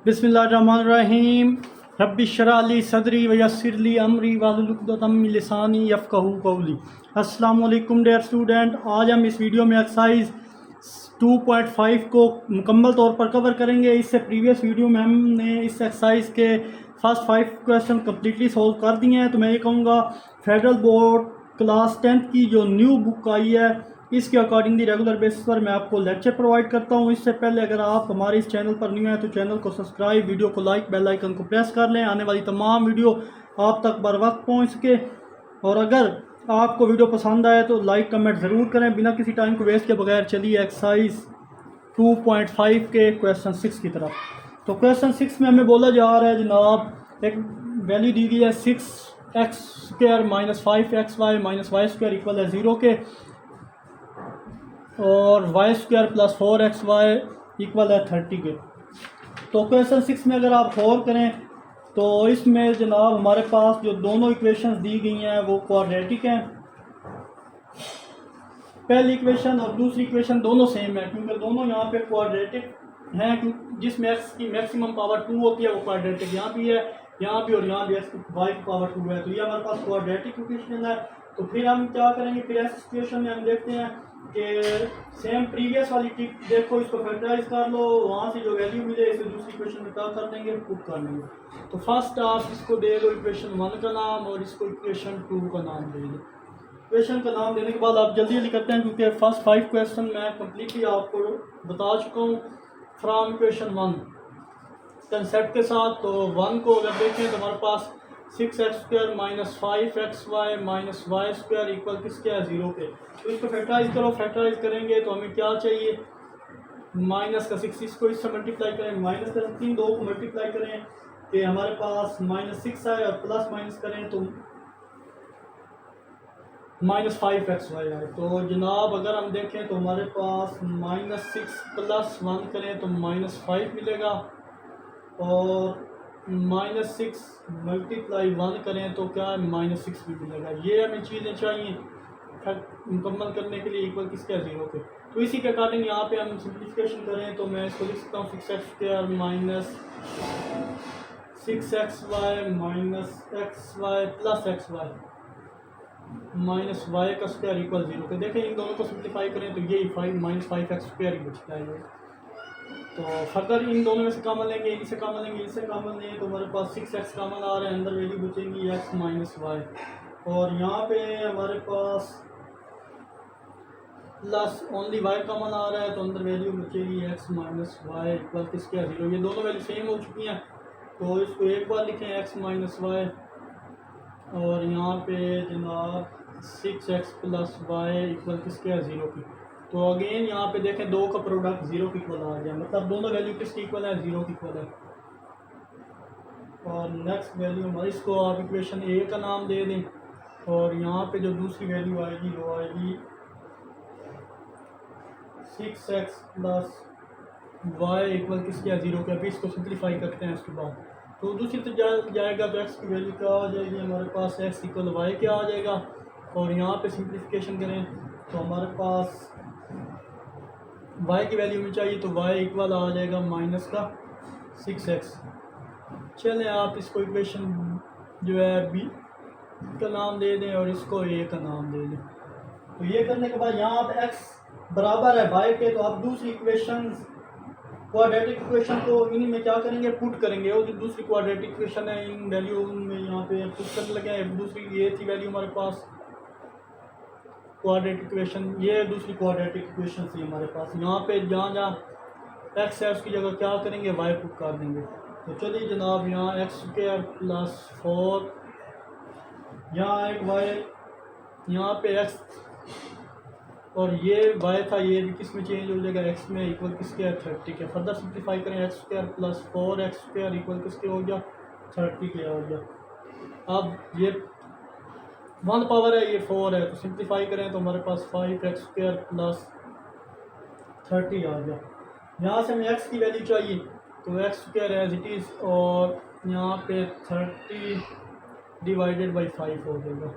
बिस्मिल्लाहिर्रहमानिर्रहीम रब्बि इश्रह ली सदरी व यस्सिर ली अमरी वाहलुल उक़दतम मिन लिसानी यफ़क़हू क़ौली। अस्सलामु अलैकुम डियर स्टूडेंट, आज हम इस वीडियो में एक्सरसाइज 2.5 को मुकम्मल तौर पर कवर करेंगे। इससे प्रीवियस वीडियो में हमने इस एक्सरसाइज के फर्स्ट 5 क्वेश्चन कम्प्लीटली सॉल्व कर दिए हैं। तो मैं ये कहूँगा फेडरल बोर्ड क्लास 10th की जो न्यू बुक आई है इसके अकॉर्डिंगली रेगुलर बेसिस पर मैं आपको लेक्चर प्रोवाइड करता हूं। इससे पहले अगर आप हमारे इस चैनल पर न्यू हैं तो चैनल को सब्सक्राइब, वीडियो को लाइक, बेल आइकन को प्रेस कर लें, आने वाली तमाम वीडियो आप तक बर वक्त पहुँच सके। और अगर आपको वीडियो पसंद आए तो लाइक कमेंट ज़रूर करें। बिना किसी टाइम को वेस्ट के बगैर चलिए एक्सरसाइज 2.5 के क्वेश्चन 6 की तरफ। तो क्वेश्चन 6 में हमें बोला जा रहा है जनाब, एक वैल्यू दी गई है 6x² - 5xy - y² इक्वल है 0 के, और y² + 4xy इक्वल है 30 के। तो क्वेश्चन 6 में अगर आप गौर करें तो इसमें जनाब हमारे पास जो दोनों इक्वेशंस दी गई हैं वो क्वाड्रेटिक हैं। पहली इक्वेशन और दूसरी इक्वेशन दोनों सेम है क्योंकि दोनों यहाँ पे क्वाड्रेटिक हैं। जिसमें x की मैक्सिमम पावर 2 होती है वो क्वाड्रेटिक यहाँ भी है, यहाँ भी, और यहाँ भी y की पावर 2 है। तो ये हमारे पास क्वाड्रेटिक इक्वेशन है। तो फिर हम क्या करेंगे, फिर ऐसी सिचुएशन में हम देखते हैं कि सेम प्रीवियस वाली टिप देखो, इसको फैक्टराइज कर लो, वहाँ से जो वैल्यू मिले इसे दूसरी इक्वेशन में क्या कर देंगे, पुट कर लेंगे। तो फर्स्ट आप इसको दे दो इक्वेशन 1 का नाम और इसको इक्वेशन 2 का नाम दे दो। इक्वेशन का नाम देने के बाद आप जल्दी जल्दी करते हैं क्योंकि फर्स्ट 5 क्वेश्चन मैं कम्प्लीटली आपको बता चुका हूँ फ्रॉम इक्वेशन 1 कंसेप्ट के साथ। तो 1 को अगर देखें तो हमारे पास 6x² - 5xy - y² इक्वल किसके है, 0 के। तो इसको फैक्टराइज करो, फैक्टराइज करेंगे तो हमें क्या चाहिए, माइनस का 6, इसको इससे मल्टीप्लाई करें, माइनस का 3, 2 को मल्टीप्लाई करें कि हमारे पास -6 आए, और प्लस माइनस करें तो -5xy आए। तो जनाब अगर हम देखें तो हमारे पास -6 + 1 करें तो -5 मिलेगा, और -6 × 1 करें तो क्या है, -6 भी मिलेगा। ये हमें चीज़ें चाहिए मुकम्मल करने के लिए इक्वल किसके, 0 के। तो इसी के अकॉर्डिंग यहाँ पे हम सिंप्लीफिकेशन करें तो मैं इसको लिख सकता हूँ 6x² - 6xy - xy + xy -y² equal 0 के। देखें इन दोनों को सिंप्लीफाई करें तो ये 5 - 5x² ही बचता है। तो फर्दर इन दोनों में से कॉमन लेंगे, इनसे कॉमन लेंगे, इससे कॉमन लेंगे तो हमारे पास 6x कॉमन आ रहा है, अंदर वैल्यू बचेंगी x - y, और यहाँ पे हमारे पास प्लस ओनली y कॉमन आ रहा है तो अंदर वैल्यू बचेगी x - y इक्वल किसके, 0। ये दोनों वैल्यू सेम हो चुकी हैं तो इसको एक बार लिखें x - y, और यहाँ पे जनाब 6x + y इक्वल किसके, 0 की। तो अगेन यहाँ पे देखें 2 का प्रोडक्ट 0 की इक्वल आ गया, मतलब दोनों वैल्यू किसकी इक्वल है, 0 की इक्वल है। और नेक्स्ट वैल्यू हमारी, इसको आप इक्वेशन ए का नाम दे दें, और यहाँ पे जो दूसरी वैल्यू आएगी वो आएगी 6x + y इक्वल किसके, 0 के। अभी इसको सिंप्लीफाई करते हैं उसके बाद। तो दूसरी तरफ जाएगा तो x की वैल्यू क्या आ जाएगी, हमारे पास x इक्वल y क्या आ जाएगा, और यहाँ पे सिंप्लीफिकेशन करें तो हमारे पास y की वैल्यू में चाहिए तो y इक्वल आ जाएगा -6x। चलें आप इसको इक्वेशन जो है b का नाम दे दें और इसको a का नाम दे दें। तो ये करने के बाद यहाँ आप x बराबर है y के, तो आप दूसरी इक्वेशन क्वाड्रेटिक इक्वेशन को इन्हीं में क्या करेंगे, पुट करेंगे। और जो दूसरी क्वाड्रेटिक इक्वेशन है इन वैल्यू में यहाँ पे पुट करने लगे। दूसरी ये थी वैल्यू हमारे पास क्वाड्रेटिक इक्वेशन, ये दूसरी क्वाड्रेटिक इक्वेशन थी हमारे पास। यहाँ पे जहाँ जहाँ x है उसकी जगह क्या करेंगे, y पुट कर देंगे। तो चलिए जनाब यहाँ x² + 4, यहाँ एक y, यहाँ पे x, और ये y था, ये भी किस में चेंज हो जाएगा, x में, इक्वल किसके है, 30 के। फर्दर सिंप्लीफाई करें x² + 4x² इक्वल किसके हो गया, 30 के हो गया। अब ये 1 पावर है, ये 4 है, तो सिंप्लीफाई करें तो हमारे पास 5x² + 30 आ गया। यहाँ से हमें x की वैल्यू चाहिए तो x² एज इट इज़, और यहाँ पे 30 / 5 हो जाएगा।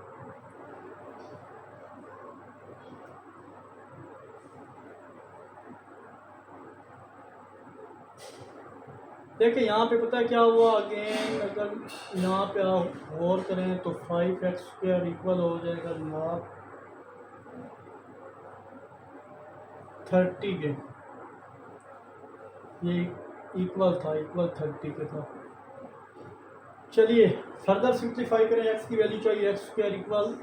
देखिए यहाँ पे पता है क्या हुआ, अगेन अगर यहाँ पे आप गौर करें तो 5x² इक्वल हो जाएगा जनाब 30 के, ये इक्वल था, इक्वल 30 के था। चलिए फर्दर सिंप्लीफाई करें, x की वैल्यू चाहिए x² इक्वल,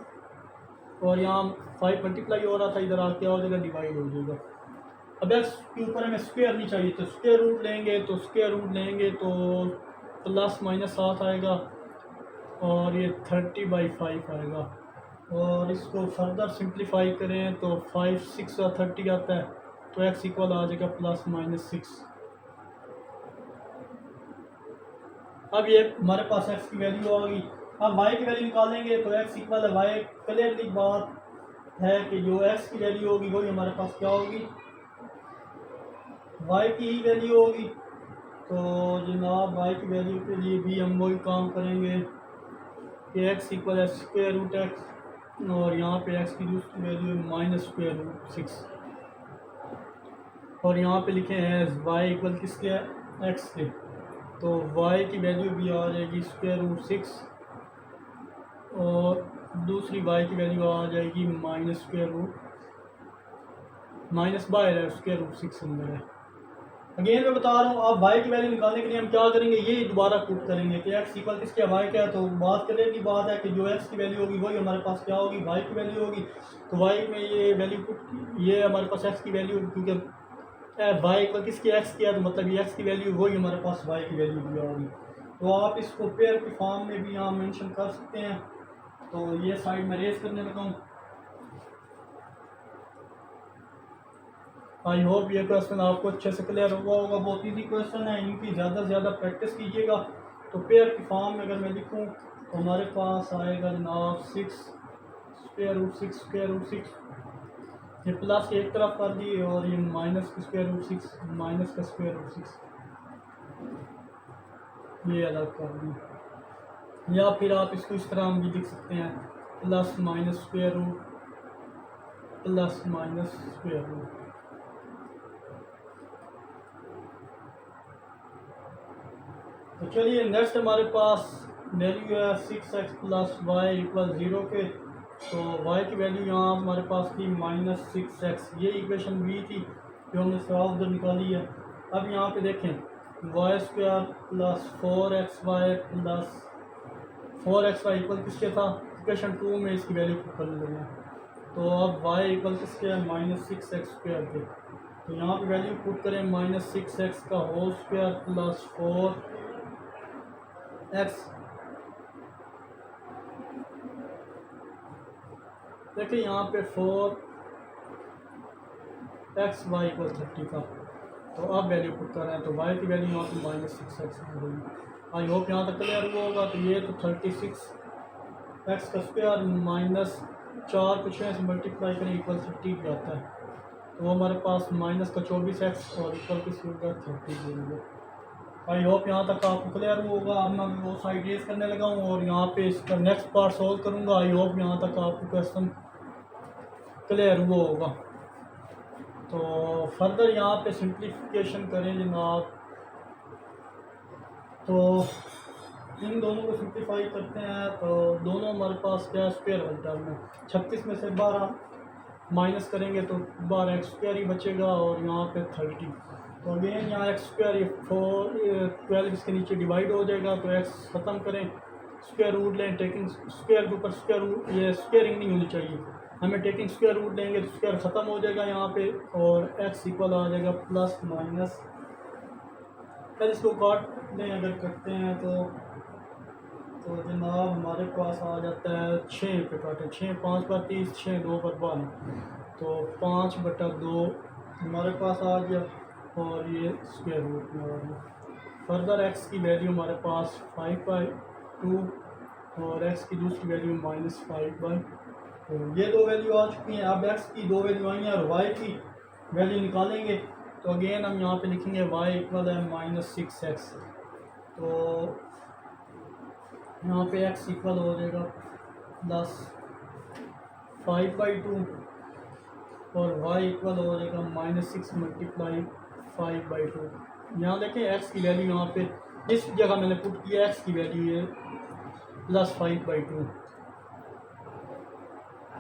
और यहाँ 5 मल्टीप्लाई हो रहा था, इधर आके क्या हो जाएगा, डिवाइड हो जाएगा। अब x के ऊपर हमें स्क्वायर नहीं चाहिए, तो स्क्वायर रूट लेंगे, तो स्क्वायर रूट लेंगे तो प्लस माइनस 7 आएगा, और ये 30/5 आएगा। और इसको फर्दर सिंप्लीफाई करें तो 5 6 और 30 आता है, तो x इक्वल आ जाएगा +-6। अब ये हमारे पास x की वैल्यू आ गई। अब y की वैल्यू निकालेंगे तो x इक्वल है y, क्लियरली बात है कि जो x की वैल्यू होगी वही हमारे पास क्या होगी, y की ही वैल्यू होगी। तो जनाब y की वैल्यू के लिए भी हम वही काम करेंगे कि x इक्वल है √x, और यहाँ पे x की दूसरी वैल्यू है -√6, और यहाँ पे लिखे हैं y इक्वल किसके है, x के, तो y की वैल्यू भी आ जाएगी √6, और दूसरी y की वैल्यू आ जाएगी -√6 अंदर है। अगेन मैं बता रहा हूँ, आप y की वैल्यू निकालने के लिए हम क्या करेंगे, ये दोबारा पुट करेंगे कि x इक्वल किसके y क्या है, तो बात करने की बात है कि जो x की वैल्यू होगी वही हमारे पास क्या होगी, y की वैल्यू होगी। तो y में ये वैल्यू पुट, ये हमारे पास x की वैल्यू होगी, क्योंकि y इक्वल किसके x किया, तो मतलब ये x की वैल्यू वही हमारे पास y की वैल्यू भी होगी। तो आप इसको पेयर की फॉर्म में भी यहाँ मेंशन कर सकते हैं। तो ये साइड में रेस करने लगा हूँ। आई होप ये क्वेश्चन आपको अच्छे से क्लियर हुआ होगा, बहुत इजी क्वेश्चन है, इनकी ज़्यादा से ज़्यादा प्रैक्टिस कीजिएगा। तो पेयर की फॉर्म में अगर मैं लिखूँ तो हमारे पास आएगा जनाब 6√6, ये प्लस एक तरफ कर दी, और ये -√6, माइनस का √6 ये अलग कर दी। या फिर आप इसको इस तरह भी लिख सकते हैं, +-√, +-√। तो चलिए नेक्स्ट हमारे पास वैल्यू है 6x + y इक्वल 0 के। तो y की वैल्यू यहाँ हमारे पास थी -6x, ये इक्वेशन बी थी जो हमने साफ उधर निकाली है। अब यहाँ पे देखें y² + 4xy + 4xy इक्वल किसके था, इक्वेशन 2 में इसकी वैल्यू पुट करने लगे हैं। तो अब y इक्वल किसके है, -6x² के। तो यहाँ पे वैल्यू पुट करें, -6x का होल स्क्वायर + 4x। देखिए यहाँ पे 4xy इक्वल 30 था, तो अब वैल्यू पुट कर रहे हैं, तो y की वैल्यू यहाँ पे -6x आ गई। आई होप यहाँ तक क्लियर हुआ होगा। तो ये तो 36x का स्क्वायर -4 कुछ है, मल्टीप्लाई करें इक्वल 30 पे आता है, तो हमारे पास -24x और इक्वल किसी होगा 30 देंगे। आई होप यहाँ तक आपको क्लियर होगा। अब मैं वो साइड रेस करने लगा हूँ और यहाँ पे इसका नेक्स्ट पार्ट सॉल्व करूँगा। आई होप यहाँ तक आपको क्वेश्चन क्लियर हुआ होगा। तो फर्दर यहाँ पे सिंप्लीफिकेशन करें जनाब, तो इन दोनों को सिंप्लीफाई करते हैं, तो दोनों हमारे पास क्या स्क्वायर वाली टर्म में 36 में से 12 माइनस करेंगे तो 12x² ही बचेगा, और यहाँ पे 30। तो अगेन यहाँ x² ये 12 इसके नीचे डिवाइड हो जाएगा, तो x ख़त्म करें, स्क्वायर रूट लें, टेकिंग स्क्वायर के ऊपर स्क्वायर रूट, ये स्क्वायरिंग नहीं होनी चाहिए, हमें टेकिंग स्क्वायर रूट लेंगे तो स्क्वायर ख़त्म हो जाएगा यहाँ पे, और x इक्वल आ जाएगा +-। फिर इसको काट दें, अगर करते हैं तो जनाब हमारे पास आ जाता है 6 पे काटे, 6 5 पर 30, 6 2 पर 12, तो 5/2 हमारे पास आ गया, और ये स्क्वायर रूट में आ गया। फर्दर x की वैल्यू हमारे पास 5/2 और x की दूसरी वैल्यू -5/2, ये दो वैल्यू आ चुकी हैं। अब x की दो वैल्यू आई हैं और y की वैल्यू निकालेंगे, तो अगेन हम यहाँ पे लिखेंगे y इक्वल है -6x, तो यहाँ पे x इक्वल हो जाएगा +5/2 और y इक्वल हो जाएगा -6 × 5/2। यहाँ देखें एक्स की वैल्यू यहाँ पे इस जगह मैंने पुट किया, एक्स की वैल्यू है +5/2,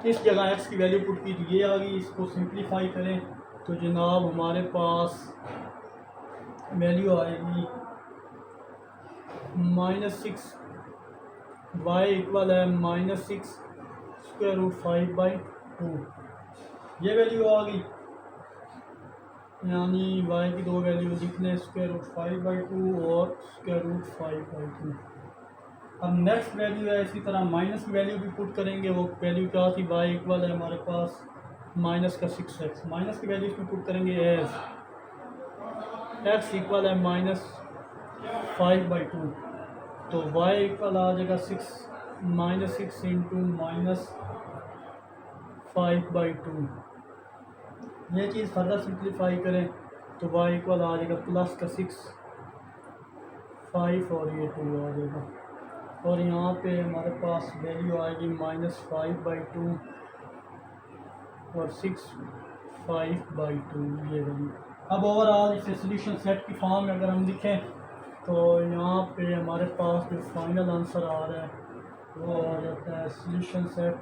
इस जगह एक्स की वैल्यू पुट की तो ये आ गई। इसको सिंप्लीफाई करें तो जनाब हमारे पास वैल्यू आएगी -6, y इक्वल है -6√5/2, ये वैल्यू आ गई। यानी y की दो वैल्यू लिख लें, √5/2 और √5/2। अब नेक्स्ट वैल्यू है इसी तरह माइनस की वैल्यू भी पुट करेंगे। वो वैल्यू क्या थी, y इक्वल है हमारे पास -6x, माइनस की वैल्यू इसमें पुट करेंगे एज x इक्वल है -5/2, तो y इक्वल आ जाएगा -6 × -5/2। ये चीज़ फर्दर सिंप्लीफाई करें तो y इक्वल आ जाएगा +6 5 और ये 2 आ जाएगा, और यहाँ पे हमारे पास वैल्यू आएगी -5/2 और 5/2 ये वैल्यू। अब ओवरऑल इसे सोल्यूशन सेट की फॉर्म में अगर हम लिखें तो यहाँ पे हमारे पास जो फाइनल आंसर आ रहा है वो आ जाता है सोल्यूशन सेट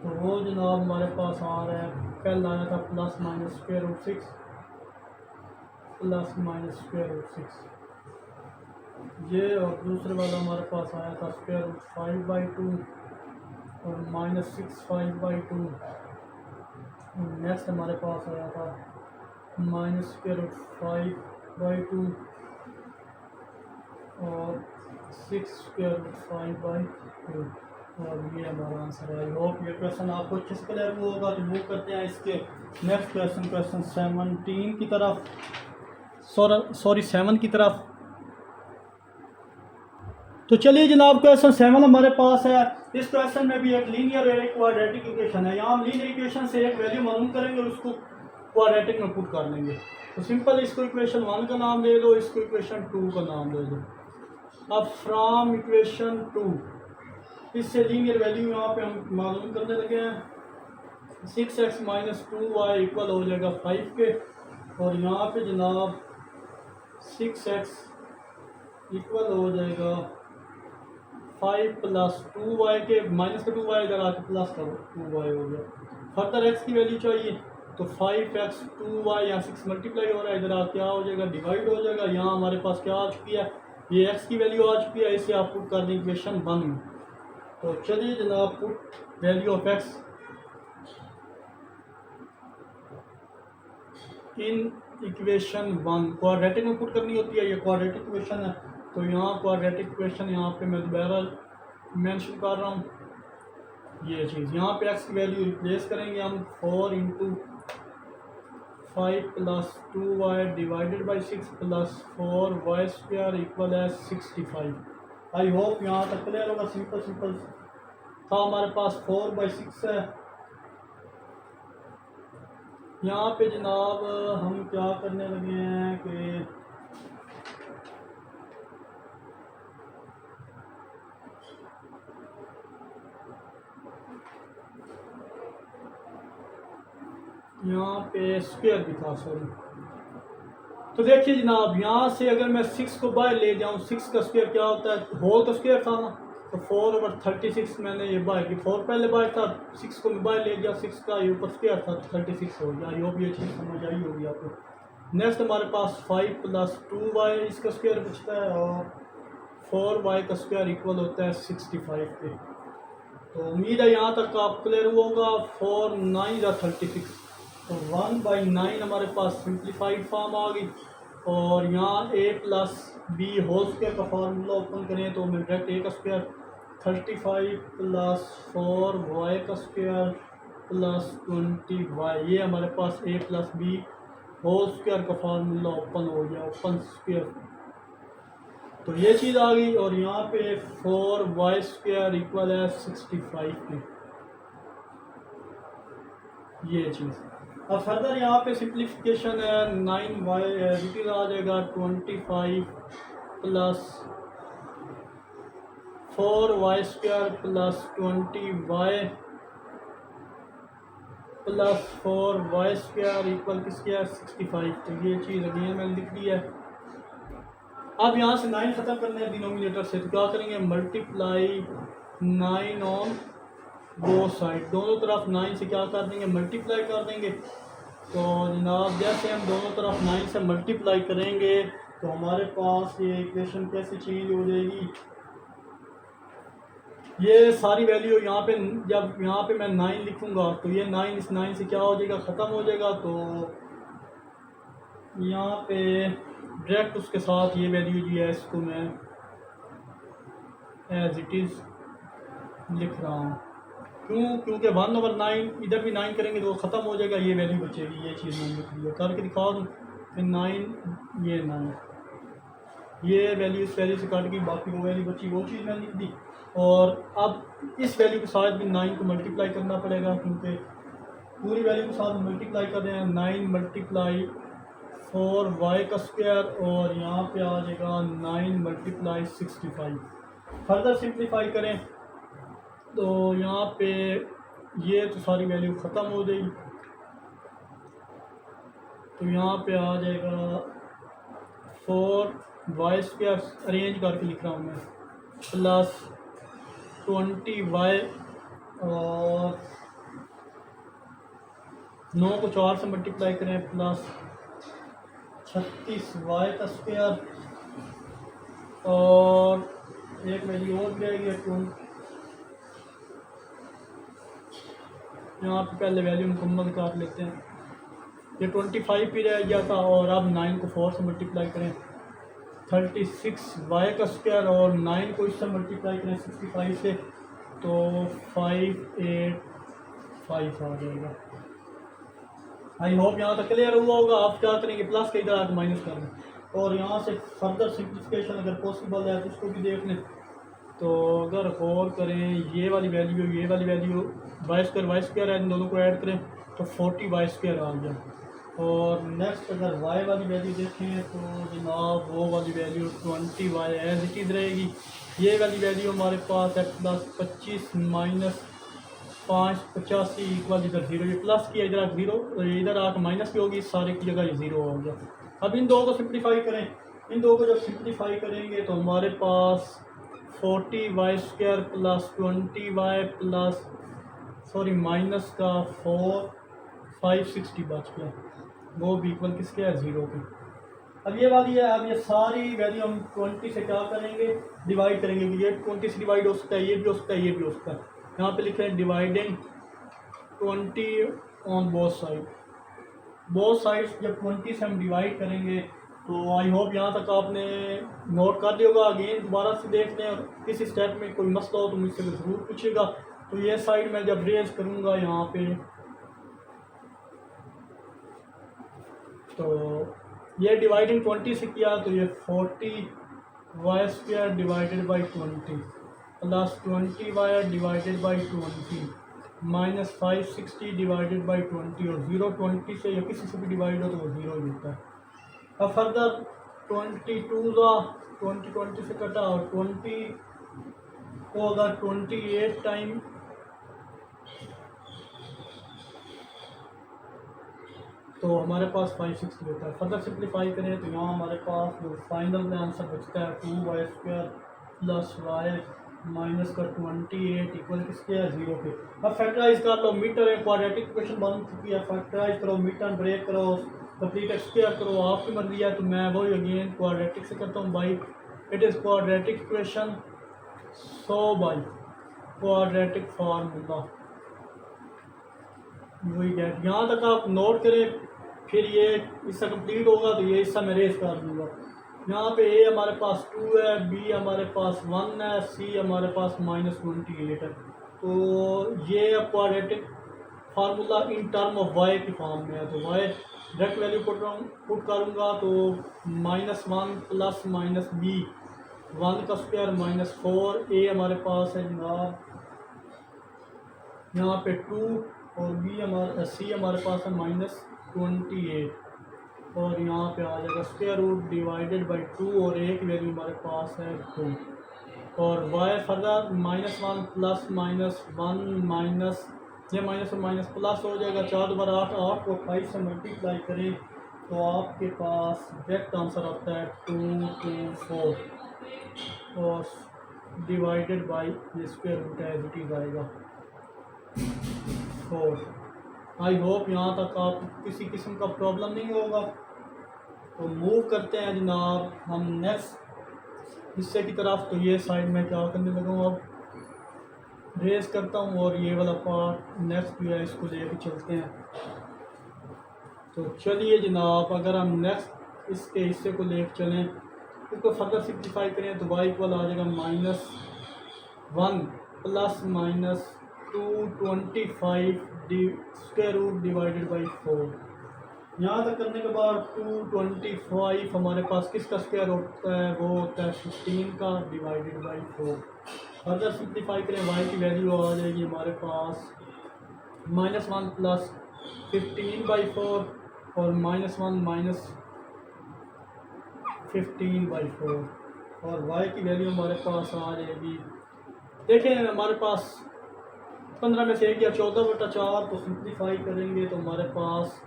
तो वो जनाब हमारे पास आ रहा है, कल आया था ±√6 ±√6 ये, और दूसरे वाला हमारे पास आया था √5/2 और -6/5/2। नेक्स्ट हमारे पास आया था -√5/2 और 6√5/2, और ये हमारा आंसर है। आई होप ये क्वेश्चन आपको अच्छे से क्लियर होगा। तो मूव करते हैं इसके नेक्स्ट क्वेश्चन 17 की तरफ, सॉरी 7 की तरफ। तो चलिए जनाब क्वेश्चन 7 हमारे पास है। इस क्वेश्चन में भी एक लीनियर और एक क्वाड्रेटिक इक्वेशन है। यहाँ हम लीनियर इक्वेशन से एक वैल्यू मालूम करेंगे और उसको क्वाड्रेटिक में पुट कर लेंगे। तो सिंपल इसको इक्वेशन 1 का नाम दे दो, इसको इक्वेशन 2 का नाम दे दो। अब फ्रॉम इक्वेशन 2 इससे लीनियर वैल्यू यहाँ पे हम मालूम करने लगे हैं। 6x - 2y इक्वल हो जाएगा 5 के, और यहाँ पे जनाब 6x इक्वल हो जाएगा 5 + 2y के, माइनस का 2y इधर आके प्लस का 2y हो गया। फर्दर x की वैल्यू चाहिए तो 5x 2y, यहाँ 6 मल्टीप्लाई हो रहा है, इधर आ क्या हो जाएगा, डिवाइड हो जाएगा। यहाँ हमारे पास क्या आ चुकी है, ये x की वैल्यू आ चुकी है। इसे आप पुट कर दें इक्वेशन 1 में। तो चलिए जनाब put value of x in equation 1, quadratic में पुट करनी होती है। ये क्वाड्रेटिक इक्वेशन है, तो यहाँ क्वाड्रेटिक इक्वेशन यहाँ पे मैं दोबारा मेंशन कर रहा हूँ। ये चीज़ यहाँ पे x की वैल्यू रिप्लेस करेंगे हम, 4 × 5 + 2y divided by 6 + 4y² equal है 65। आई होप यहाँ तक क्लियर होगा। सिंपल था हमारे पास 4/6 है। यहाँ पे जनाब हम क्या करने लगे हैं कि यहाँ पे स्क्वायर भी था, सॉरी। तो देखिए जनाब यहाँ से अगर मैं 6 को बाहर ले जाऊँ, 6 का स्क्वायर क्या होता है, होल का स्क्वायर था ना, तो 4/36 मैंने ये बाहर की, 4 पहले बाहर था, 6 को मैं बाहर ले गया, 6 का ये ऊपर स्क्वायर था तो 36 हो गया। आई होप ये चीज़ समझ आई होगी आपको। नेक्स्ट हमारे पास 5 + 2y इसका स्क्वायर बचता है, और 4y का स्क्वायर इक्वल होता है 65 के। तो उम्मीद है यहाँ तक आप क्लियर हुआ होगा। 4 9 36, तो 1/9 हमारे पास सिंप्लीफाइड फॉर्म आ गई। और यहाँ a + b होल स्क्वायर का फार्मूला ओपन करें तो मैं डायरेक्ट a का स्क्वायर 35 + 4y का स्क्वायर + 20y, ये हमारे पास a + b होल स्क्वायर का फार्मूला ओपन हो गया, ओपन स्क्वायर। तो ये चीज़ आ गई, और यहाँ पे 4y² इक्वल है 65 की, ये चीज़। अब फर्दर यहाँ पे सिंप्लीफिकेशन है, 9y आ जाएगा 25 + 4y² plus 20y plus 4y² equal किसके है 65। तो ये चीज़ अगेन मैंने लिख दी है। अब यहाँ से 9 ख़त्म करना है डिनोमिनेटर से, तो क्या करेंगे मल्टीप्लाई 9 ऑन दो साइड, दोनों तरफ 9 से क्या कर देंगे मल्टीप्लाई कर देंगे। तो जनाब जैसे हम दोनों तरफ 9 से मल्टीप्लाई करेंगे तो हमारे पास ये इक्वेशन कैसे चेंज हो जाएगी। ये सारी वैल्यू यहाँ पे, जब यहाँ पे मैं 9 लिखूँगा तो ये 9 इस 9 से क्या हो जाएगा ख़त्म हो जाएगा। तो यहाँ पे डायरेक्ट उसके साथ ये वैल्यू जो है इसको मैं एज इट इज़ लिख रहा हूँ। क्यों? क्योंकि 1/9 इधर भी 9 करेंगे तो ख़त्म हो जाएगा, ये वैल्यू बचेगी। ये चीज़ मैंने लिख दी है, करके दिखा दूँ कि 9 ये 9 ये वैल्यू इस वैल्यू से काट गई, बाकी वो वैल्यू बची वो चीज़ मैंने लिख दी। और अब इस वैल्यू के साथ भी 9 को मल्टीप्लाई करना पड़ेगा, क्योंकि पूरी वैल्यू के साथ मल्टीप्लाई कर रहे हैं। 9 मल्टीप्लाई 4y² और यहाँ पे आ जाएगा 9 मल्टीप्लाई 65। फर्दर सिंप्लीफाई करें तो यहाँ पे ये तो सारी वैल्यू ख़त्म हो जाएगी। तो यहाँ पे आ जाएगा 4y² अरेंज करके लिख रहा हूँ मैं, प्लस 20y और 9 को 4 से मल्टीप्लाई करें प्लस 36y² और एक वैल्यू और भी आएगी 20। यहाँ पे पहले वैल्यू मुकम्मल काट लेते हैं। ये 25 भी रह गया था और अब 9 को 4 से मल्टीप्लाई करें 36y² और 9 को इससे मल्टीप्लाई करें 65 से तो 585 आ जाएगा। आई होप यहाँ तक क्लियर हुआ होगा। आप क्या करेंगे प्लस के इधर आकर माइनस कर लें और यहाँ से फर्दर सिंप्लीफिकेशन अगर पॉसिबल है तो उसको भी देख लें। तो अगर गौर करें ये वाली वैल्यू y² है, इन दोनों को ऐड करें तो 40y² आ गया। और नेक्स्ट अगर y वाली वैल्यू देखें तो जनाब वो वाली value 20y as it is रहेगी। ये वाली वैल्यू हमारे पास है प्लस 25 माइनस 585 इक्वल इधर 0, ये प्लस किया इधर 0, इधर आकर माइनस भी होगी, सारे की जगह ये 0 हो गया। अब इन दो को सिंप्लीफाई करें, इन दो को जब सिंप्लीफाई करेंगे तो हमारे पास 40y² plus 20y plus minus का 560 बच गया, वो भी इक्वल किसके है 0 के। अब ये वाली है, अब ये सारी वैल्यू हम 20 से क्या करेंगे डिवाइड करेंगे। ये 20 से डिवाइड हो सकता है, ये भी हो सकता है, ये भी हो सकता है। यहाँ पे लिखे हैं डिवाइडिंग 20 ऑन बोथ साइड्स जब 20 से हम डिवाइड करेंगे तो आई होप यहाँ तक आपने नोट कर लिया होगा। अगेन दोबारा से देख लें और किसी स्टेप में कोई मसला हो तो मुझसे ज़रूर पूछिएगा। तो ये साइड मैं जब रेज करूँगा यहाँ पे तो ये डिवाइडिंग 20 से किया तो ये 40y² divided by 20 plus 20y divided by 20 minus 560 divided by 20 और 0 20 से या किसी से भी डिवाइड हो तो वो 0 ही होता है। अब फर्दर 20 से कटा और 20 को अगर 28 टाइम तो हमारे पास 560 होता है। फर्दर सिंप्लीफाई करें तो यहाँ हमारे पास जो फाइनल में आंसर बचता है 2y² प्लस y माइनस का 28 इक्वल किसके है 0 के। अब फैक्टराइज कर लो, मीटर है क्वाड्रेटिक इक्वेशन बन चुकी है, फैक्टराइज करो, मीटर ब्रेक करो, कंप्लीट स्क्वायर करो, आपकी मर्जी है। तो मैं वही अगेन क्वाड्रेटिक से करता हूँ by it is quadratic equation, so by quadratic formula वही गेट। यहाँ तक आप नोट करें, फिर ये इससे कंप्लीट होगा तो ये हिस्सा मैं रेज कर दूँगा। यहाँ पे ए हमारे पास 2 है, बी हमारे पास 1 है, सी हमारे पास -28 है। तो ये quadratic formula in term of y की फॉर्म में है। तो y डायरेक्ट वैल्यू पुट करूँगा तो -1 प्लस माइनस बी 1 का स्क्वायर -4, ए हमारे पास है जनाब यहाँ पे 2 और सी हमारे पास है -28 और यहाँ पे आ जाएगा स्क्वायर रूट डिवाइडेड बाई 2 और एक वैल्यू हमारे पास है 2। और y फर्दर -1 प्लस -1 माइनस, ये माइनस और माइनस प्लस हो जाएगा। 4 दोबारा 8, 8 को 5 से मल्टीप्लाई करें तो आपके पास डायरेक्ट आंसर आता है 224 और डिवाइडेड बाई ये square root as it is आएगा 4। आई होप यहाँ तक आप किसी किस्म का प्रॉब्लम नहीं होगा। तो मूव करते हैं जनाब हम नेक्स्ट हिस्से की तरफ। तो ये साइड में क्या करने लगा हूँ, अब रेस करता हूँ और ये वाला पार्ट नेक्स्ट जो है इसको लेकर चलते हैं। तो चलिए जनाब, अगर हम नेक्स्ट इसके हिस्से को लेकर चलें, इसको फर्दर सिंप्लीफाई करें तो y इक्वल आ जाएगा -1 plus -225 square root divided by 4। यहाँ तक करने के बाद 225 हमारे पास किसका स्क्वायर होता है, वो होता है 15 का डिवाइडेड बाई 4। फर्दर सिंप्लीफाई करें y की वैल्यू आ जाएगी हमारे पास -1 प्लस 15/4 और -1 माइनस 15/4 और y की वैल्यू हमारे पास आ जाएगी, देखें हमारे पास 15 में से 1 या 14/4 को सिंप्लीफाई करेंगे तो हमारे पास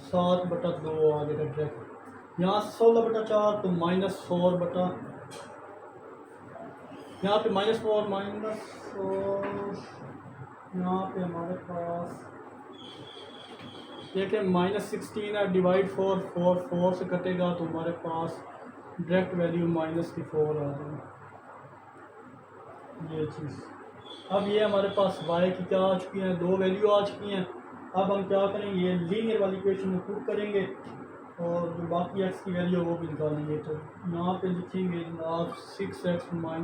7/2 आ जाएगा डायरेक्ट। यहाँ 16/4 तो -4 यहाँ पे -4 यहाँ पे हमारे पास देखें -16 है, डिवाइड 4 से कटेगा तो हमारे पास डायरेक्ट वैल्यू -4 आ जाएगी ये चीज़। अब ये हमारे पास y की क्या आ चुकी हैं, 2 वैल्यू आ चुकी हैं। अब हम क्या करेंगे, ये लीनियर वाली इक्वेशन में पुट करेंगे और जो बाकी x की वैल्यू है वो भी निकालेंगे। तो यहाँ पे लिखेंगे जनाब 6x - 2y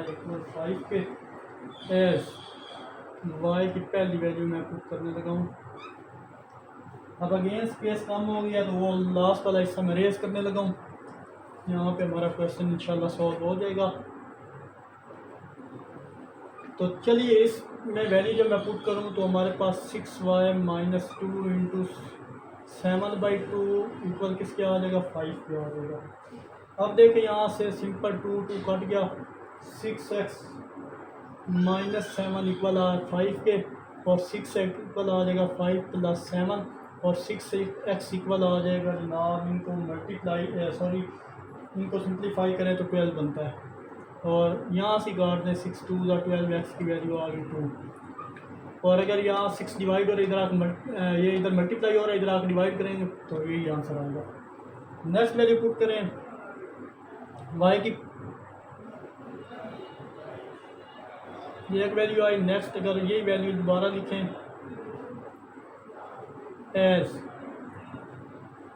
= 5 के एस y की पहली वैल्यू मैं पुट करने लगा हूँ। अब अगेन स्पेस कम हो गया तो वो लास्ट वाला हिस्सा में रेस करने लगा हूँ। यहाँ पे हमारा क्वेश्चन इंशाल्लाह सॉल्व हो जाएगा। तो चलिए इसमें वैल्यू जब मैं पुट करूँ तो हमारे पास 6y - 2 × 7/2 इक्वल किसके आ जाएगा, 5 के आ जाएगा। अब देखें यहाँ से सिंपल 2 कट गया, 6x - 7 इक्वल आ 5 के और 6x इक्वल आ जाएगा 5 + 7 और 6x इक्वल आ जाएगा जनाब, इनको इनको सिंप्लीफाई करें तो 12 बनता है और यहाँ से काट दें 6 × 2 = 12, x की वैल्यू आ गई 2। और अगर यहाँ 6 डिवाइड और इधर ये इधर मल्टीप्लाई हो रहा है, इधर आकर डिवाइड करेंगे तो यही आंसर आएगा। नेक्स्ट वैल्यू पुट करें y की, ये एक वैल्यू आई। नेक्स्ट अगर यही वैल्यू दोबारा लिखें एज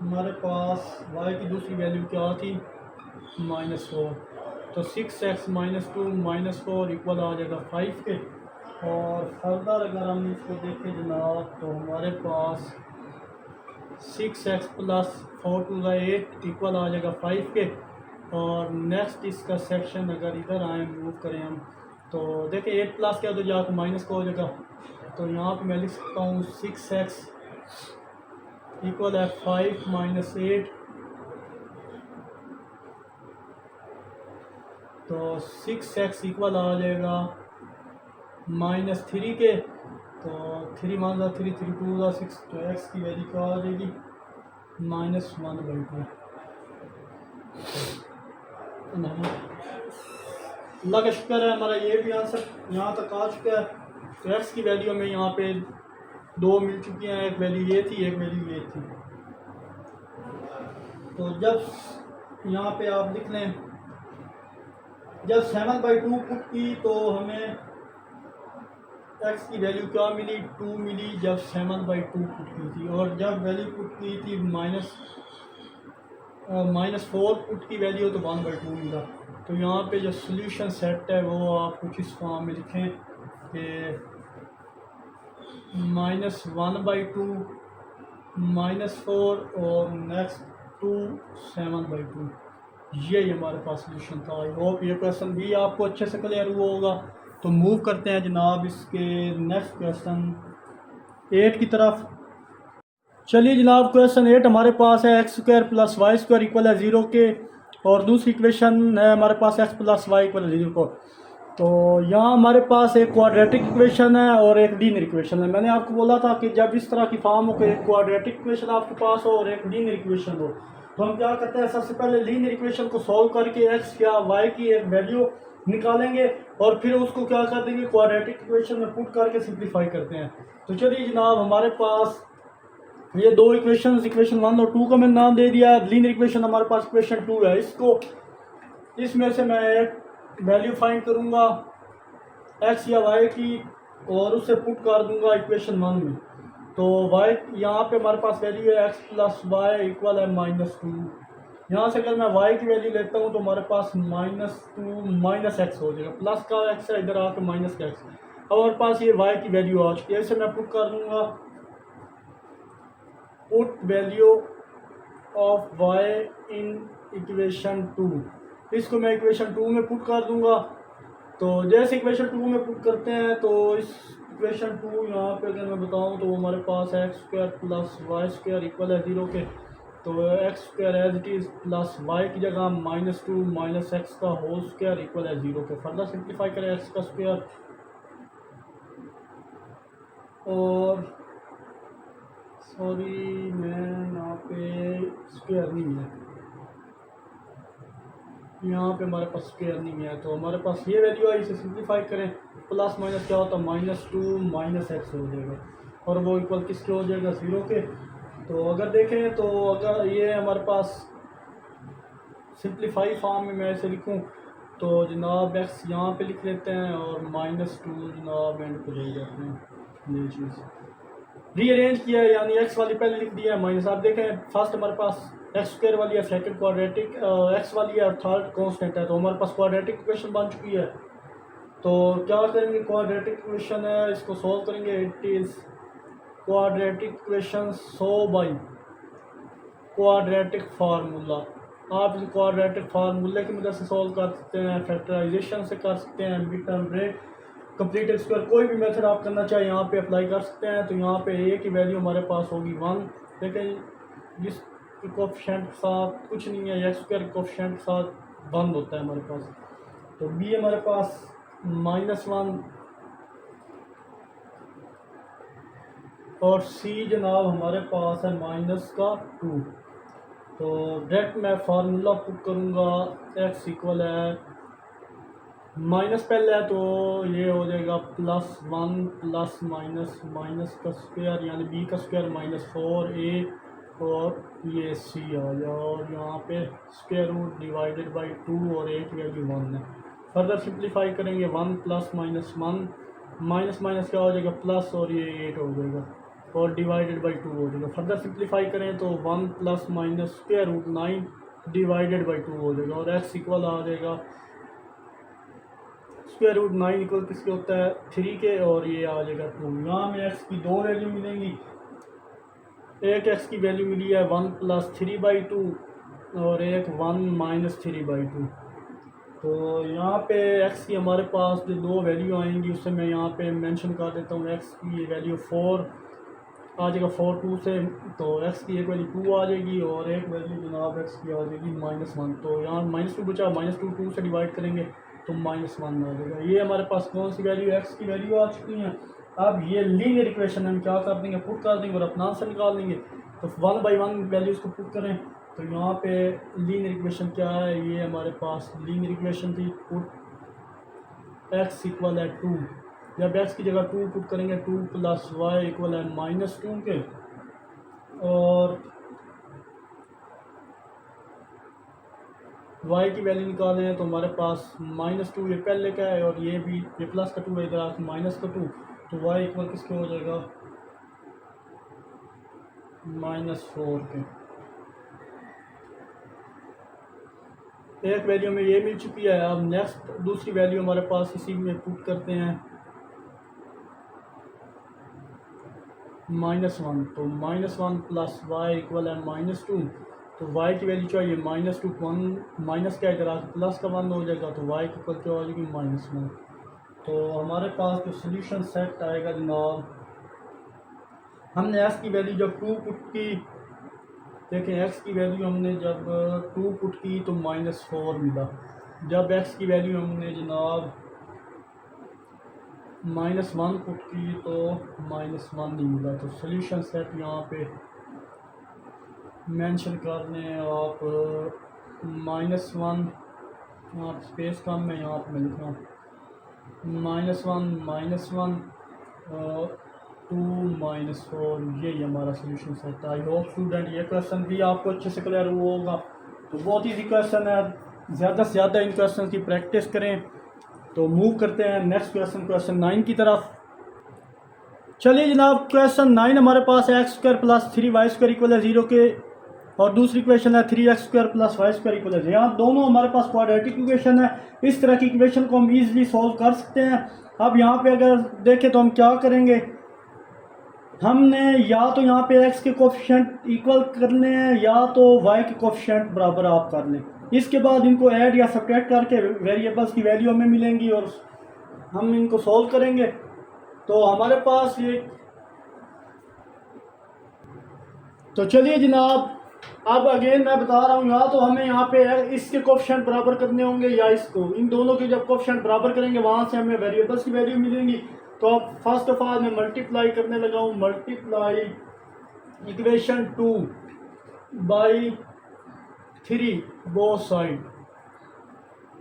हमारे पास y की दूसरी वैल्यू क्या थी, -4। तो 6x - 2 -4 इक्वल आ जाएगा 5 के। और फर्दर अगर हम इसको देखें जनाब तो हमारे पास 6x + 4 × 8 इक्वल आ जाएगा 5 के। और नेक्स्ट इसका सेक्शन अगर इधर आए मूव करें हम तो देखें 8 प्लस क्या तो जाकर माइनस का हो जाएगा। तो यहाँ पे मैं लिख सकता हूँ 6x इक्वल है 5 - 8। तो 6x इक्वल आ जाएगा -3 के। तो 3 मान 3 3 2 6 तो x की वैल्यू क्या आ जाएगी, -1/2। अल्लाह का शुक्र है हमारा ये भी आंसर यहाँ तक आ चुका है। तो x की वैल्यू हमें यहाँ पे 2 मिल चुकी हैं, एक वैल्यू ये थी, एक वैल्यू ये थी। तो जब यहाँ पे आप लिख लें, जब 7/2 पुट की तो हमें x की वैल्यू क्या मिली, 2 मिली जब 7/2 पुट की थी। और जब वैल्यू पुट की थी -4 पुट की वैल्यू तो 1/2 मिला। तो यहाँ पे जो सोल्यूशन सेट है वो आप कुछ इस फॉर्म में लिखें कि -1/2 -4 और नेक्स्ट 2 7/2। ये हमारे पास सोल्यूशन था। आई होप ये क्वेश्चन भी आपको अच्छे से क्लियर हुआ होगा। तो मूव करते हैं जनाब इसके नेक्स्ट क्वेश्चन 8 की तरफ। चलिए जनाब क्वेश्चन 8 हमारे पास है x² + y² = 0 के और दूसरी इक्वेशन है हमारे पास एक्स प्लस वाई इक्वल 0 को। तो यहाँ हमारे पास एक क्वाड्रेटिक इक्वेशन है और एक लीनियर इक्वेशन है। मैंने आपको बोला था कि जब इस तरह की फॉर्म हो कि एक क्वाड्रेटिक इक्वेशन आपके पास हो और एक लीनियर इक्वेशन हो, तो हम क्या करते हैं, सबसे पहले लीनियर इक्वेशन को सॉल्व करके एक्स या वाई की एक वैल्यू निकालेंगे और फिर उसको क्या कर देंगे, क्वाड्रेटिक इक्वेशन में पुट करके सिंप्लीफाई करते हैं। तो चलिए जनाब, हमारे पास ये दो इक्वेशन 1 और 2 का मैंने नाम दे दिया। लीनियर इक्वेशन हमारे पास इक्वेशन 2 है, इसको इसमें से मैं एक वैल्यू फाइंड करूंगा एक्स या वाई की और उससे पुट कर दूंगा इक्वेशन 1 में। तो वाई यहाँ पे हमारे पास वैल्यू है एक्स प्लस वाई इक्वल है -2। यहाँ से अगर मैं वाई की वैल्यू लेता हूँ तो हमारे पास -2 माइनस एक्स हो जाएगा, प्लस का एक्स है इधर आके माइनस का एक्स। अब हमारे पास ये वाई की वैल्यू आ चुकी है, इसे मैं पुट कर दूंगा put value of Y in equation 2। इसको मैं इक्वेशन 2 में पुट कर दूंगा। तो जैसे इक्वेशन 2 में पुट करते हैं तो इस इक्वेशन 2 यहाँ पे अगर मैं बताऊँ तो हमारे पास x square plus y square equal है 0 के। तो x square as it is plus y की जगह -2 माइनस एक्स का होल स्क्वायर इक्वल है 0 के। फर्दर सिंप्लीफाई करें एक्स का स्क्वायर और सॉरी मैं यहाँ पे स्क्वायर नहीं है, यहाँ पे हमारे पास स्क्वायर नहीं है। तो हमारे पास ये वैल्यू है, इसे सिंप्लीफाई करें प्लस माइनस क्या होता है -2 माइनस एक्स हो जाएगा और वो इक्वल किसके हो जाएगा 0 के। तो अगर देखें तो अगर ये हमारे पास सिंप्लीफाई फॉर्म में मैं इसे लिखूँ तो जनाब एक्स यहाँ पे लिख लेते हैं और -2 जनाब एंड पे ले जाते हैं। ये चीज़ रीअरेंज किया है, यानी एक्स वाली पहले लिख दिया है माइनस। आप देखें फर्स्ट हमारे पास एक्स स्क्वायर वाली है, सेकंड क्वाड्रेटिक एक्स वाली है और थर्ड कांस्टेंट है। तो हमारे पास क्वाड्रेटिक इक्वेशन बन चुकी है। तो क्या करेंगे, क्वाड्रेटिक इक्वेशन है इसको सॉल्व करेंगे। It is quadratic equation so by quadratic formula. आप इस क्वाड्रेटिक फार्मूले की मदद से सॉल्व कर सकते हैं, फैक्टराइजेशन से कर सकते हैं, mid term break, complete square, कोई भी मेथड आप करना चाहे यहाँ पे अप्लाई कर सकते हैं। तो यहाँ पे ए की वैल्यू हमारे पास होगी 1, लेकिन जिस कोफिशिएंट के साथ कुछ नहीं है, एक्स स्क्वायर कोफिशिएंट के साथ बंद होता है हमारे पास। तो बी हमारे पास -1 और सी जनाब हमारे पास है -2। तो डायरेक्ट मैं फार्मूला पुट करूँगा, एक्स इक्वल है माइनस पहले है तो ये हो जाएगा +1 प्लस माइनस का स्क्वायर यानी बी का स्क्वायर -4a और ये सी आ गया और यहाँ पे स्क्वायर रूट डिवाइडेड बाई 2 और a की वैल्यू 1 है। फर्दर सिंप्लीफाई करेंगे 1 प्लस -1 माइनस माइनस क्या हो जाएगा प्लस और ये 8 हो जाएगा और डिवाइडेड बाई 2 हो जाएगा। फर्दर सिंप्लीफाई करें तो 1 plus minus square root 9 divided by 2 हो जाएगा और एक्स इक्वल आ जाएगा स्क्वायर रूट 9 इक्वल किसके होता है 3 के और ये आ जाएगा 2। यहाँ में एक्स की दो वैल्यू मिलेंगी, एक एक्स की वैल्यू मिली है 1 प्लस 3/2 और एक 1 माइनस 3/2। तो यहाँ पे एक्स की हमारे पास जो दो वैल्यू आएंगी उससे मैं यहाँ पे मेंशन कर देता हूँ। एक्स की वैल्यू 4 आ जाएगा 4 2 से, तो एक्स की एक वैल्यू 2 आ जाएगी और एक वैल्यू जनाब एक्स की आ जाएगी -1। तो यहाँ -2 बचा, -2 से डिवाइड करेंगे तो -1 आ जाएगा। ये हमारे पास कौन सी वैल्यू, एक्स की वैल्यू आ चुकी है। अब ये लीनियर इक्वेशन हम क्या कर देंगे, पुट कर देंगे और अपना आंसर निकाल लेंगे। तो 1 बाई 1 वैल्यूज़ को पुट करें तो यहाँ पे लीनियर इक्वेशन क्या है, ये हमारे पास लीनियर इक्वेशन थी पुट एक्स इक्वल है 2। जब एक्स की जगह 2 पुट करेंगे 2 प्लस वाई इक्वल है -2 के और y की वैल्यू निकालें हैं तो हमारे पास -2 ये पहले का है और ये भी ये प्लस का 2 है, इधर आके -2। तो y इक्वल किसके हो जाएगा -4 के। एक वैल्यू में ये मिल चुकी है। अब नेक्स्ट दूसरी वैल्यू हमारे पास इसी में पुट करते हैं -1। तो -1 प्लस वाई इक्वल है -2। तो y की वैल्यू चाहिए -2 1 माइनस का इधर आके प्लस का 1 हो जाएगा तो y की इक्वल क्या हो जाएगी -1। तो हमारे पास जो सोल्यूशन सेट आएगा जनाब, हमने s की वैल्यू जब 2 पुट की देखें एक्स की वैल्यू हमने जब 2 पुट की तो -4 मिला, जब एक्स की वैल्यू हमने जनाब -1 पुट की तो -1 नहीं मिला। तो सोल्यूशन सेट यहाँ पे मेंशन कर दें आप -1, यहाँ स्पेस कम है, यहाँ पे मैं लिख रहा हूँ -1 2 -4, ये हमारा सोल्यूशन सेट है। आई होप स्टूडेंट ये क्वेश्चन भी आपको अच्छे से क्लियर हुआ होगा। तो बहुत ईजी क्वेश्चन है, ज़्यादा से ज़्यादा इन क्वेश्चन की प्रैक्टिस करें। तो मूव करते हैं नेक्स्ट क्वेश्चन, क्वेश्चन 9 की तरफ। चलिए जनाब, क्वेश्चन 9 हमारे पास है x² + 3y² इक्वल है 0 के, और दूसरी इक्वेशन है 3x² + y² इक्वल है। यहाँ दोनों हमारे पास क्वाड्रेटिक इक्वेशन है। इस तरह की इक्वेशन को हम इजीली सॉल्व कर सकते हैं। अब यहाँ पे अगर देखें तो हम क्या करेंगे, हमने या तो यहाँ पे x के कोफिशिएंट इक्वल करने हैं या तो y के कोफिशिएंट बराबर आप कर लें। इसके बाद इनको ऐड या सब्ट्रैक्ट करके वेरिएबल्स की वैल्यू हमें मिलेंगी और हम इनको सॉल्व करेंगे। तो हमारे पास ये, तो चलिए जनाब, अब अगेन मैं बता रहा हूँ, या तो हमें यहाँ पे इसके कोफिशिएंट बराबर करने होंगे या इसको, इन दोनों के जब कोफिशिएंट बराबर करेंगे वहाँ से हमें वेरिएबल्स की वैल्यू मिलेंगी। तो अब फर्स्ट ऑफ ऑल मैं मल्टीप्लाई करने लगा हूँ, multiply equation 2 by 3 both side.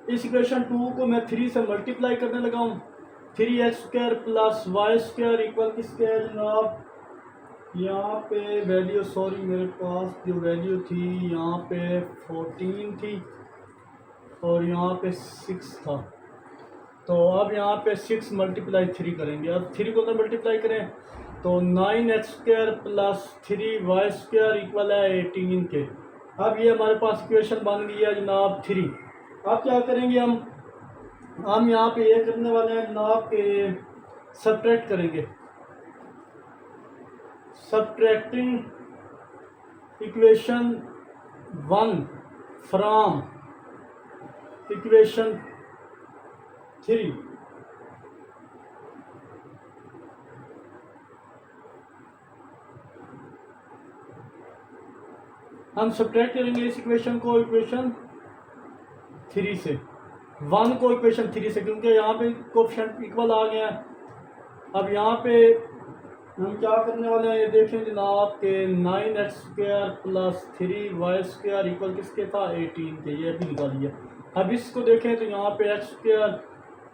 इस इक्वेशन 2 को मैं 3 से मल्टीप्लाई करने लगा हूँ। 3x² + y² इक्वल किसके है जनाब, यहाँ पे वैल्यू, सॉरी मेरे पास जो वैल्यू थी यहाँ पे 14 थी और यहाँ पे 6 था। तो अब यहाँ पे 6 × 3 करेंगे। अब 3 को तो मल्टीप्लाई करें तो 9x² + 3y² इक्वल है 18 के। अब ये हमारे पास इक्वेशन बन गई है जनाब 3। अब क्या करेंगे, हम यहाँ पे ये करने वाले हैं जनाब के सब्ट्रैक्ट करेंगे। Subtracting equation 1 from equation 3। हम सब्ट्रैक्ट करेंगे इस इक्वेशन को इक्वेशन 3 से, 1 को इक्वेशन 3 से, क्योंकि यहाँ पे कोफिशिएंट इक्वल आ गया है। अब यहाँ पे हम क्या करने वाले हैं, ये देखें जनाब के 9x² + 3y² इक्वल किसके था 18 के, ये भी निकालिए। अब इसको देखें तो यहाँ पे x²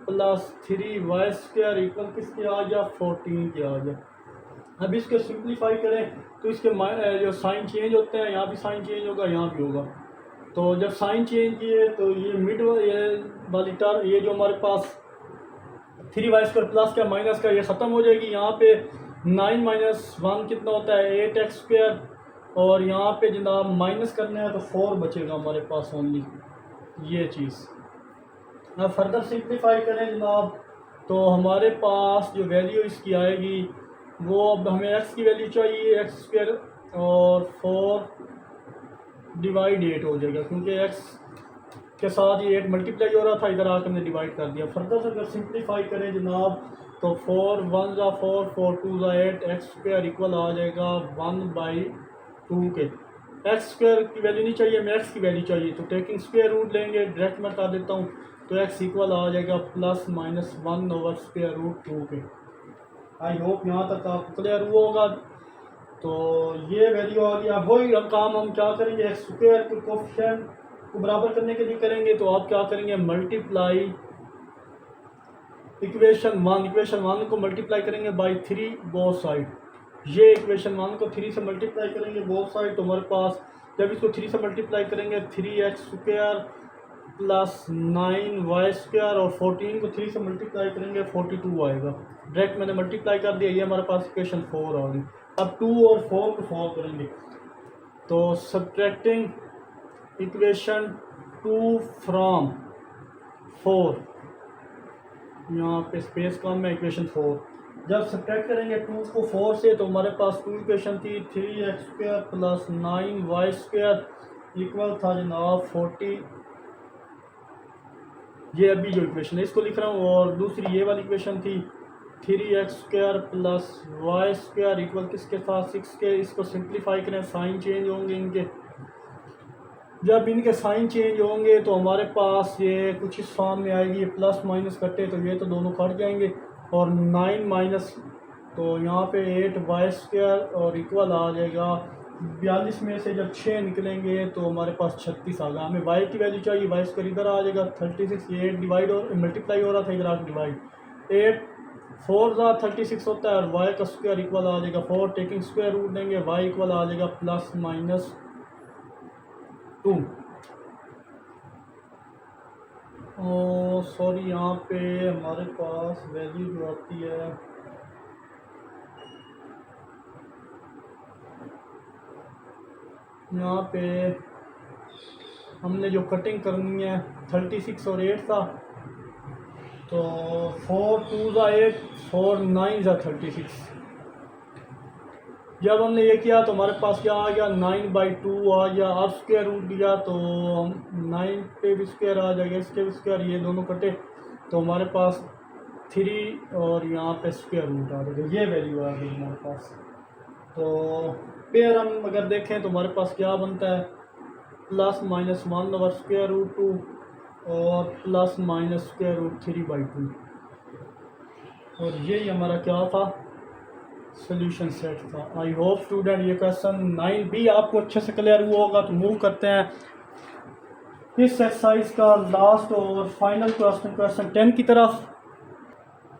+ 3y² इक्वल किसके आ गया 14 के आ गया। अब इसको सिंप्लीफाई करें तो इसके जो साइन चेंज होते हैं, यहाँ भी साइन चेंज होगा, यहाँ भी होगा। तो जब साइन चेंज किए तो ये मिड वाली टर्म, ये जो हमारे पास 3y² प्लस का माइनस का, ये ख़त्म हो जाएगी। यहाँ पे 9 - 1 कितना होता है 8x², और यहाँ पे जनाब माइनस करना है तो 4 बचेगा हमारे पास ओनली, ये चीज़। अब फर्दर सिंप्लीफाई करें जनाब तो हमारे पास जो वैल्यू इसकी आएगी वो, अब हमें x की वैल्यू चाहिए x² और 4 डिवाइड 8 हो जाएगा, क्योंकि x के साथ ये 8 मल्टीप्लाई हो रहा था, इधर आकर हमने डिवाइड कर दिया। फर्दर से अगर सिंप्लीफाई करें जनाब तो 4 × 1 = 4, 4 × 2 = 8, x² इक्वल आ जाएगा 1/2 के। x² की वैल्यू नहीं चाहिए, हमें x की वैल्यू चाहिए, तो टेकिंग स्क्वायर रूट लेंगे, डायरेक्ट मैं कर देता हूँ, तो x इक्वल आ जाएगा +-1/√2 के। आई होप यहाँ तक आपको क्लियर हुआ होगा। तो ये वैल्यू आ गया। वही काम हम क्या करेंगे, x² के कोफिशिएंट को बराबर करने के लिए करेंगे। तो आप क्या करेंगे, मल्टीप्लाई इक्वेशन 1 को मल्टीप्लाई करेंगे बाई 3 बोथ साइड। ये इक्वेशन 1 को 3 से मल्टीप्लाई करेंगे बोथ साइड, तो हमारे पास जब इसको 3 से मल्टीप्लाई करेंगे 3x² + 9y² और 14 को 3 से मल्टीप्लाई करेंगे 42 आएगा। डायरेक्ट मैंने मल्टीप्लाई कर दिया, ये हमारे पास इक्वेशन 4 आ गई। अब 2 और 4 को सॉल्व करेंगे। तो सब्ट्रैक्टिंग इक्वेशन 2 फ्रॉम 4, यहाँ पे स्पेस कम है, इक्वेशन 4 जब सब्ट्रैक्ट करेंगे 2 को 4 से, तो हमारे पास 2 इक्वेशन थी, 3x² + 9y² इक्वल था जनाब 40। ये अभी जो इक्वेशन है इसको लिख रहा हूँ, और दूसरी ये वाली इक्वेशन थी 3x² प्लस y² इक्वल किसके साथ 6 के। इसको सिंप्लीफाई करें, साइन चेंज होंगे इनके। जब इनके साइन चेंज होंगे तो हमारे पास ये कुछ इस फॉर्म में आएगी, प्लस माइनस कटे तो ये तो दोनों कट जाएंगे, और 9 माइनस तो यहाँ पे 8y² और इक्वल आ जाएगा 42 में से जब 6 निकलेंगे तो हमारे पास 36 आ गया। हमें y की वैल्यू चाहिए, y² इधर आ जाएगा 36, ये 8 डिवाइड और मल्टीप्लाई हो रहा था, इधर आके डिवाइड, 8 4 36 होता है, और y का स्क्वायर इक्वल आ जाएगा 4, टेकिंग स्क्वायर रूट देंगे, y इक्वल आ जाएगा प्लस माइनस 2। ओ सॉरी, यहाँ पे हमारे पास वैल्यू जो आती है यहाँ पे हमने जो कटिंग करनी है 36 और 8 था, तो 4 2 8, 4 9 36। जब हमने ये किया तो हमारे पास क्या आ गया, 9/2 आ गया। अब स्क्वायर रूट दिया तो 9 पे भी स्क्वायर आ जाएगा, इसके भी स्क्वायर, ये दोनों कटे तो हमारे पास 3 और यहाँ पे स्क्वायर रूट आ जाएगा, ये वैल्यू आ गई हमारे पास। तो पेयर हम अगर देखें तो हमारे पास क्या बनता है, प्लस माइनस 1/√2 और प्लस माइनस स्क्वायर रूट 3/2, और यही हमारा क्या था, सोल्यूशन सेट था। आई होप स्टूडेंट ये क्वेश्चन 9b आपको अच्छे से क्लियर हुआ होगा। तो मूव करते हैं इस एक्सरसाइज का लास्ट और फाइनल क्वेश्चन, क्वेश्चन 10 की तरफ।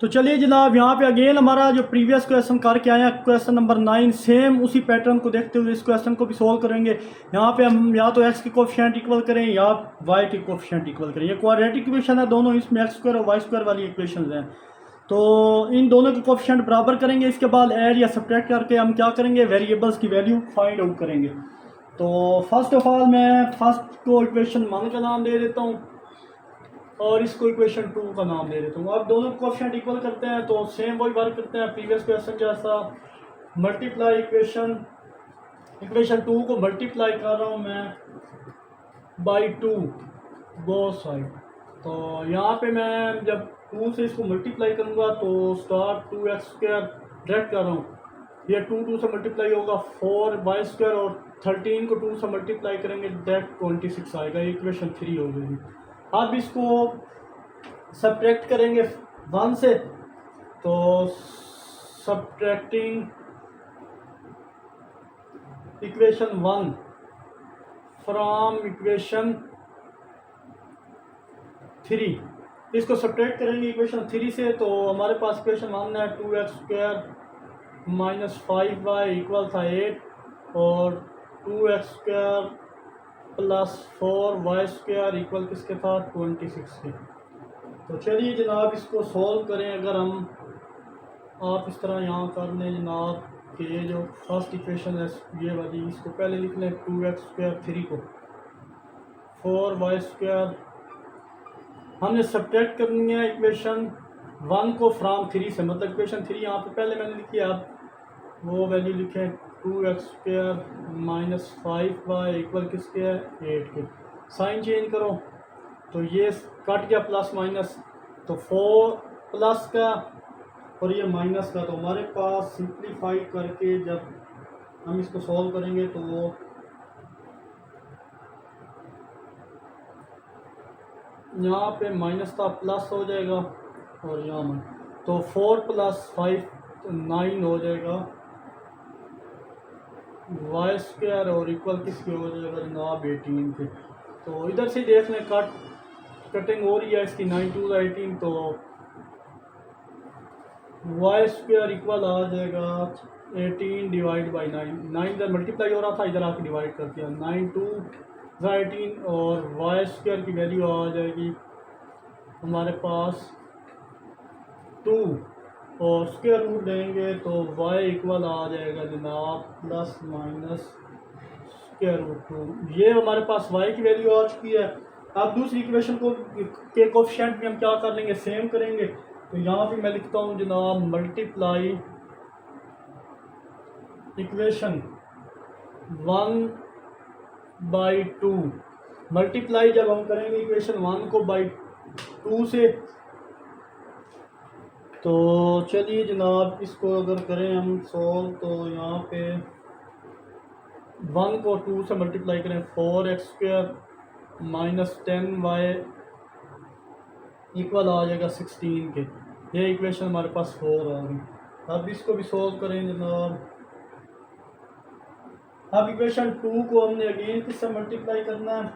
तो चलिए जनाब, यहाँ पे अगेन हमारा जो प्रीवियस क्वेश्चन करके आए हैं, क्वेश्चन नंबर 9, सेम उसी पैटर्न को देखते हुए इस क्वेश्चन को भी सोल्व करेंगे। यहाँ पे हम या तो x के कोफिशिएंट इक्वल करें या y के कोफिशिएंट इक्वल करें। ये क्वाड्रेटिक इक्वेशन है दोनों, इसमें x² और y² वाली इक्वेशन हैं। तो इन दोनों के कोफिशिएंट बराबर करेंगे, इसके बाद ऐड या सब्ट्रैक्ट करके हम क्या करेंगे, वेरिएबल्स की वैल्यू फाइंड आउट करेंगे। तो फर्स्ट ऑफ ऑल मैं फर्स्ट को इक्वेशन 1 का नाम दे देता हूँ और इसको इक्वेशन 2 का नाम दे देता हूँ। अब दोनों कोफिशिएंट इक्वल करते हैं तो सेम वही वर्क करते हैं प्रीवियस क्वेश्चन जैसा, मल्टीप्लाई इक्वेशन 2 को मल्टीप्लाई कर रहा हूँ मैं बाई 2 बोथ साइड। तो यहाँ पे मैं जब 2 से इसको मल्टीप्लाई करूँगा तो स्टार्ट 2x² डायरेक्ट कर रहा हूँ, ये 2 से मल्टीप्लाई होगा 4y² और 13 को 2 से मल्टीप्लाई करेंगे डायरेक्ट 26 आएगा, इक्वेशन 3 हो जाएगी। अब इसको सब्ट्रैक्ट करेंगे 1 से, तो सब्ट्रैक्टिंग इक्वेशन 1 फ्रॉम इक्वेशन 3, इसको सब्ट्रैक्ट करेंगे इक्वेशन 3 से, तो हमारे पास इक्वेशन 1 है 2x² माइनस 5y इक्वल था 8 और 2x² प्लस 4y² इक्वल किसके था 26 के। तो चलिए जनाब इसको सॉल्व करें। अगर हम आप इस तरह यहाँ कर लें जनाब कि ये जो फर्स्ट इक्वेशन है ये वाली, इसको पहले लिख लें 2x² 3 को 4y² हमने सब्ट्रैक्ट करनी है इक्वेशन 1 को फ्राम 3 से, मतलब इक्वेशन 3 यहाँ पे पहले मैंने लिखी है, आप वो वैल्यू लिखें 2x² माइनस 5y इक्वल किसके है 8 के। साइन चेंज करो तो ये कट गया प्लस माइनस, तो 4 प्लस का और ये माइनस का, तो हमारे पास सिंप्लीफाई करके जब हम इसको सॉल्व करेंगे तो यहाँ पे माइनस था प्लस हो जाएगा और यहाँ तो 4 + 5 तो 9 हो जाएगा y² और इक्वल किसके हो जाएगा जनाब 18 के। तो इधर से देख लें कटिंग हो रही है इसकी 9 2 18, तो y² इक्वल आ जाएगा 18 डिवाइड बाई 9 इधर मल्टीप्लाई हो रहा था, इधर आके डिवाइड कर दिया 9 2 18 और y² की वैल्यू आ जाएगी हमारे पास 2 और स्क्वायर रूट देंगे तो y इक्वल आ जाएगा जनाब प्लस माइनस स्क्वायर रूट 2। ये हमारे पास y की वैल्यू आ चुकी है। अब दूसरी इक्वेशन को के कोफिशिएंट भी हम क्या कर लेंगे, सेम करेंगे। तो यहाँ पे मैं लिखता हूँ जनाब मल्टीप्लाई इक्वेशन 1/2, मल्टीप्लाई जब हम करेंगे इक्वेशन 1 को बाई 2 से तो चलिए जनाब, इसको अगर करें हम सॉल्व तो यहाँ पे 1 को 2 से मल्टीप्लाई करें, 4x² माइनस 10y इक्वल आ जाएगा 16 के। ये इक्वेशन हमारे पास 4 आ गई। अब इसको भी सॉल्व करें जनाब। अब इक्वेशन 2 को हमने अगेन किससे मल्टीप्लाई करना है,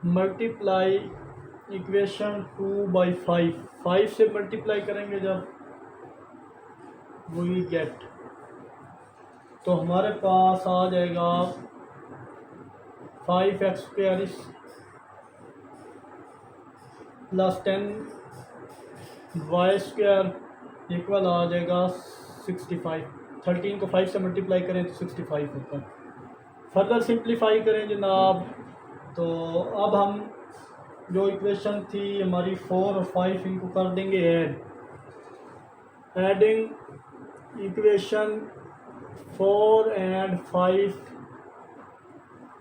मल्टीप्लाई इक्वेशन 2 बाई 5 से मल्टीप्लाई करेंगे जब, वी गेट, तो हमारे पास आ जाएगा 5x² प्लस 10y² इक्वल आ जाएगा 65। 13 को 5 से मल्टीप्लाई करें तो 65 होता है। फर्दर सिंप्लीफाई करें जनाब, तो अब हम जो इक्वेशन थी हमारी 4 और 5 इनको कर देंगे add. Adding equation 4 and 5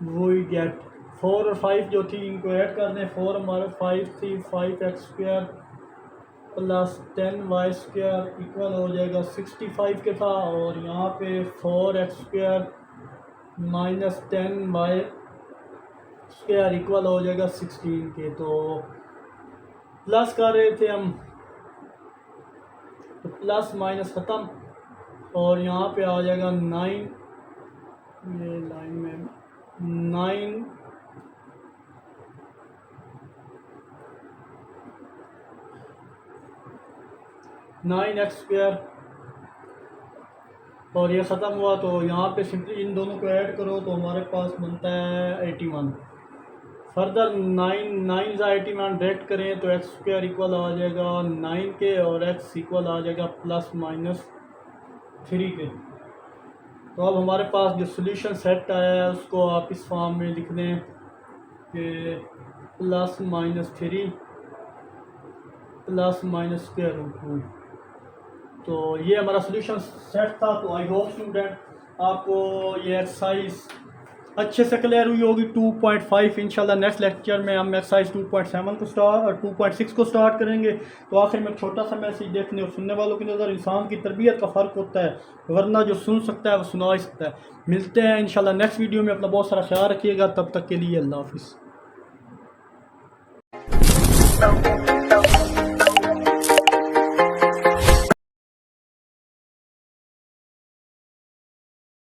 we get 4 और 5 जो थी इनको ऐड कर दें। 4 हमारे 5 थी, 5x² प्लस 10y² इक्वल हो जाएगा 65 के था, और यहाँ पे 4x² माइनस 10y² इक्वल हो जाएगा 16 के। तो प्लस कर रहे थे हम, तो प्लस माइनस ख़त्म, और यहाँ पे आ जाएगा 9, ये लाइन में 9x² और ये ख़त्म हुआ। तो यहाँ पे सिंपली इन दोनों को ऐड करो तो हमारे पास बनता है 81। फर्दर 9 ज़ा 81 डायरेक्ट करें तो x² इक्वल आ जाएगा 9 के, और x इक्वल आ जाएगा प्लस माइनस 3 के। तो अब हमारे पास जो सोल्यूशन सेट आया है उसको आप इस फॉर्म में लिख दें कि प्लस माइनस 3 प्लस माइनस √2। तो ये हमारा सोल्यूशन सेट था। तो आई होप स्टूडेंट आपको ये एक्सरसाइज अच्छे से क्लियर हुई होगी 2.5। इंशाल्लाह नेक्स्ट लेक्चर में हम एक्सरसाइज 2.7 को स्टार्ट और 2.6 को स्टार्ट करेंगे। तो आखिर में छोटा सा मैसेज देखने और सुनने वालों की नज़र इंसान की तरबियत का फ़र्क होता है, वरना जो सुन सकता है वो सुना ही सकता है। मिलते हैं इंशाल्लाह नेक्स्ट वीडियो में। अपना बहुत सारा ख्याल रखिएगा, तब तक के लिए अल्लाह हाफिज़।